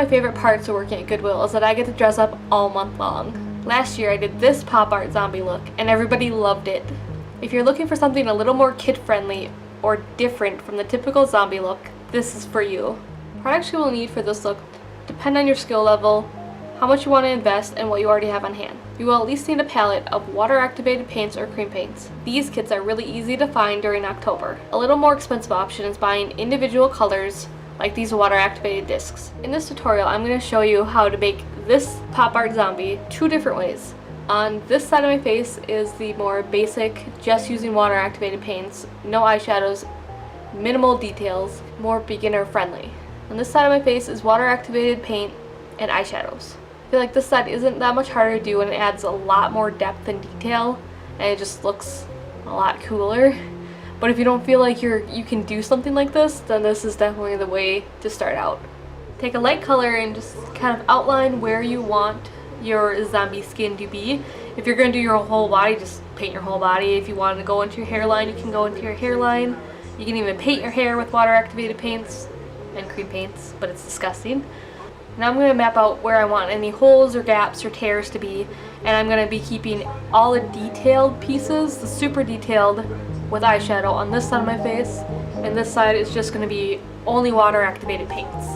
my favorite parts of working at Goodwill is that I get to dress up all month long. Last year I did this pop art zombie look and everybody loved it. If you're looking for something a little more kid-friendly or different from the typical zombie look, this is for you. Products you will need for this look depend on your skill level, how much you want to invest, and what you already have on hand. You will at least need a palette of water-activated paints or cream paints. These kits are really easy to find during October. A little more expensive option is buying individual colors like these water-activated discs. In this tutorial, I'm going to show you how to make this pop art zombie two different ways. On this side of my face is the more basic, just using water-activated paints, no eyeshadows, minimal details, more beginner-friendly. On this side of my face is water-activated paint and eyeshadows. I feel like this side isn't that much harder to do and it adds a lot more depth and detail and it just looks a lot cooler. But if you don't feel like you can do something like this, then this is definitely the way to start out. Take a light color and just kind of outline where you want your zombie skin to be. If you're going to do your whole body, just paint your whole body. If you want to go into your hairline, you can go into your hairline. You can even paint your hair with water activated paints and cream paints, but it's disgusting. Now I'm going to map out where I want any holes or gaps or tears to be, and I'm going to be keeping all the detailed pieces, the super detailed, with eyeshadow on this side of my face, and this side is just going to be only water activated paints.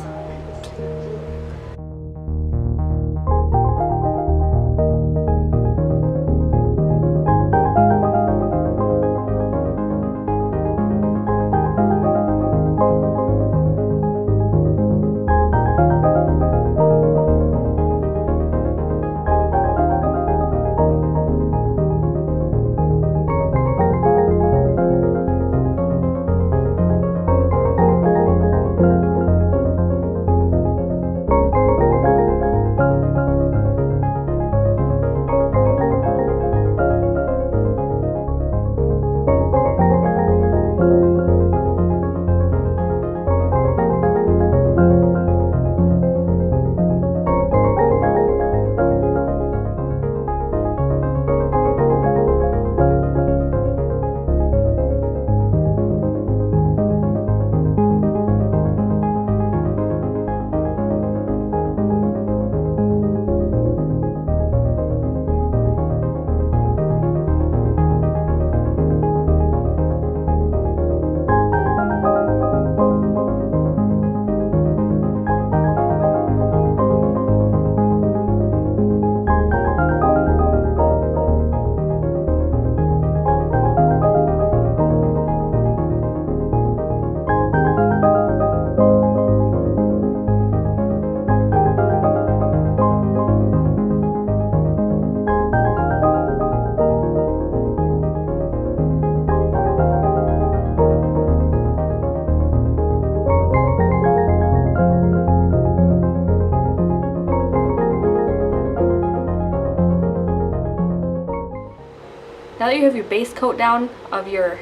Now that you have your base coat down of your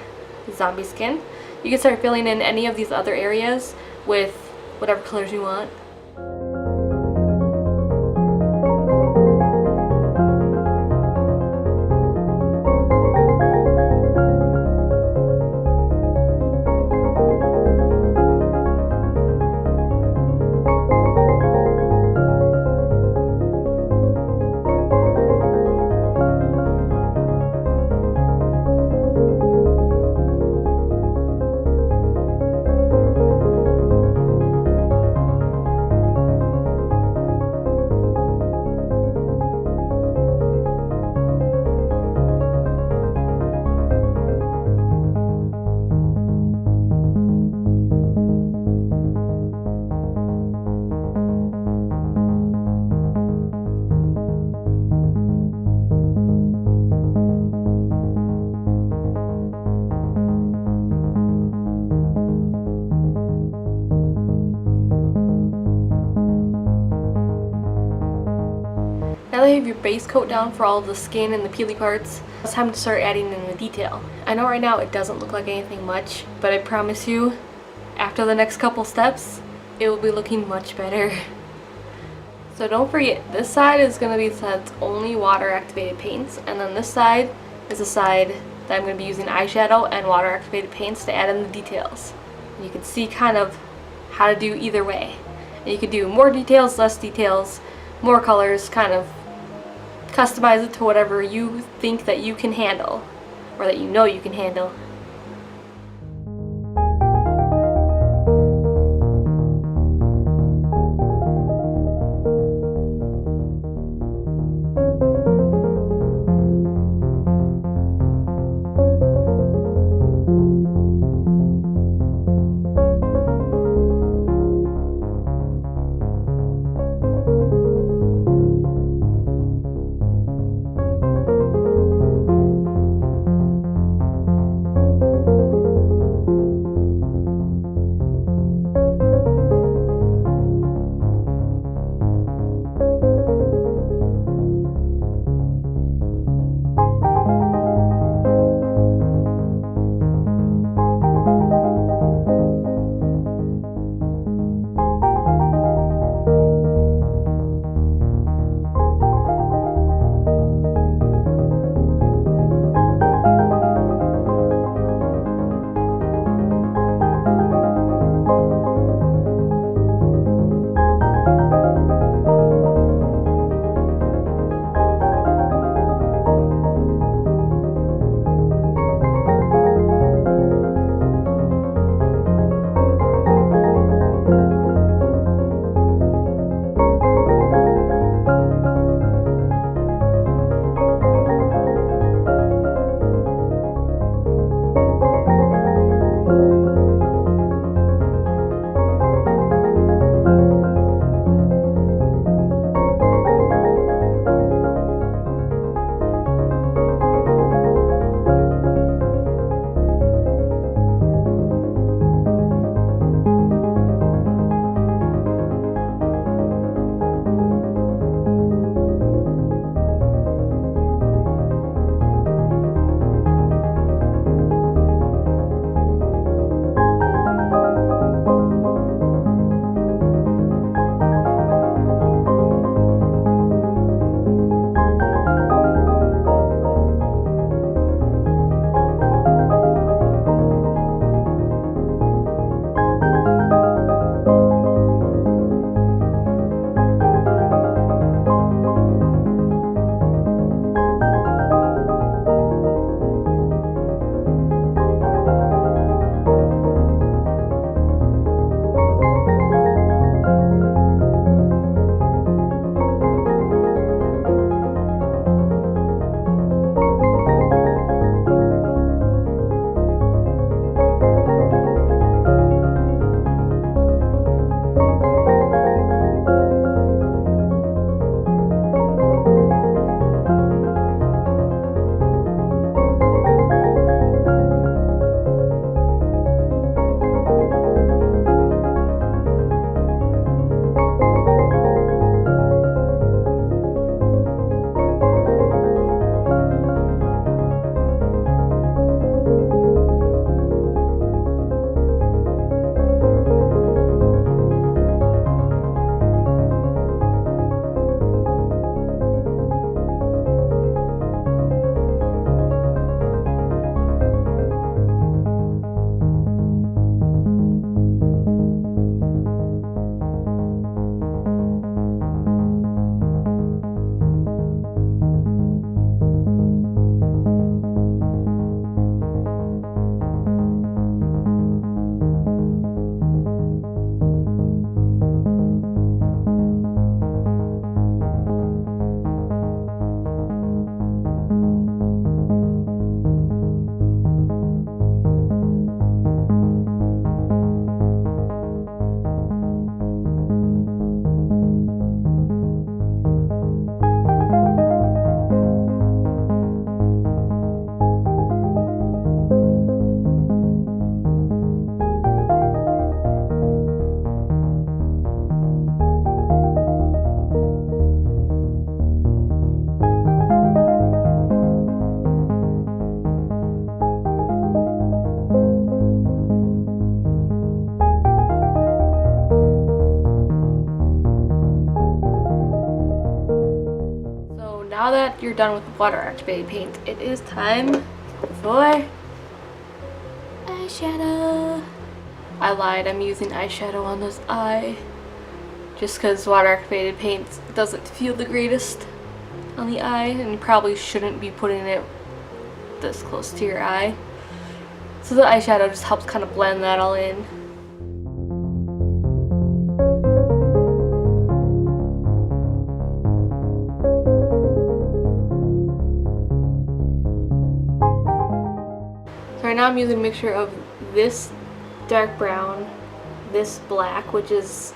zombie skin, you can start filling in any of these other areas with whatever colors you want. Now that you have your base coat down for all of the skin and the peely parts, it's time to start adding in the detail. I know right now it doesn't look like anything much, but I promise you, after the next couple steps, it will be looking much better. So don't forget, this side is going to be the side that's only water activated paints, and then this side is the side that I'm going to be using eyeshadow and water activated paints to add in the details. You can see kind of how to do either way. And you could do more details, less details, more colors, kind of customize it to whatever you think that you can handle, or that you know you can handle. Now that you're done with the water activated paint, it is time for eyeshadow. I lied, I'm using eyeshadow on this eye. just because water activated paint doesn't feel the greatest on the eye, and you probably shouldn't be putting it this close to your eye. So the eyeshadow just helps kind of blend that all in. So right now I'm using a mixture of this dark brown, this black, which is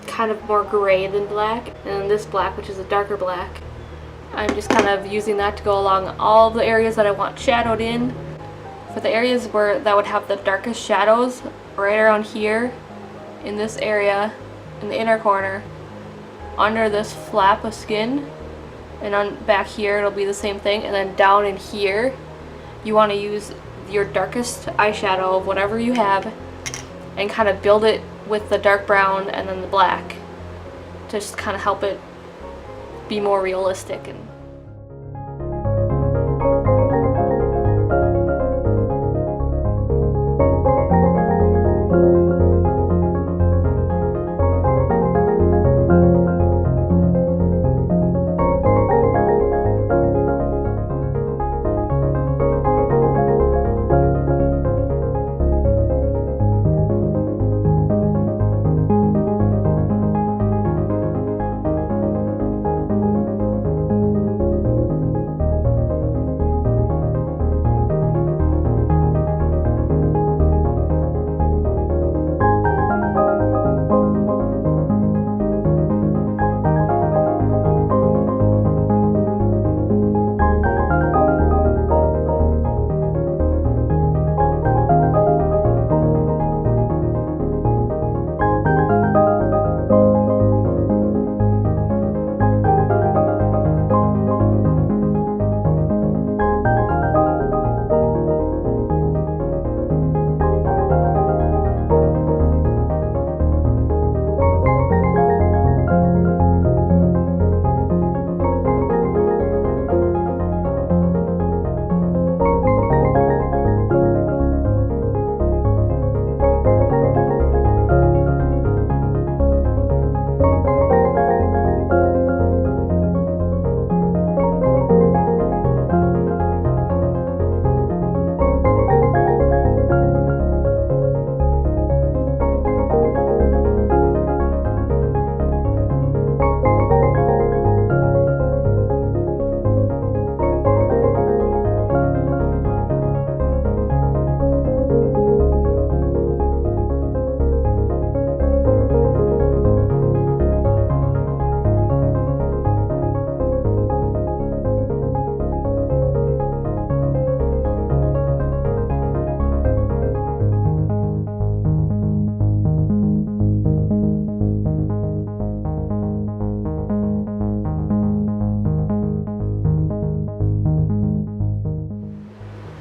kind of more gray than black, and then this black, which is a darker black. I'm just kind of using that to go along all the areas that I want shadowed in. For the areas where that would have the darkest shadows, right around here, in this area, in the inner corner, under this flap of skin, and on back here it'll be the same thing, and then down in here, you want to use your darkest eyeshadow of whatever you have, and kind of build it with the dark brown and then the black, just kind of help it be more realistic. And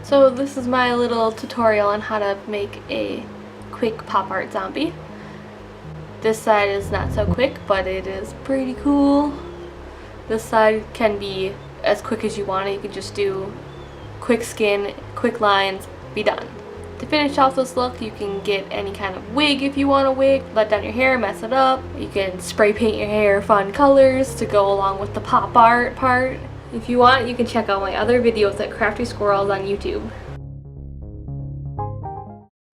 so this is my little tutorial on how to make a quick pop art zombie. This side is not so quick, but it is pretty cool. This side can be as quick as you want it. You can just do quick skin, quick lines, be done. To finish off this look, you can get any kind of wig if you want a wig, let down your hair, mess it up. You can spray paint your hair fun colors to go along with the pop art part. If you want, you can check out my other videos at Crafty Squirrels on YouTube.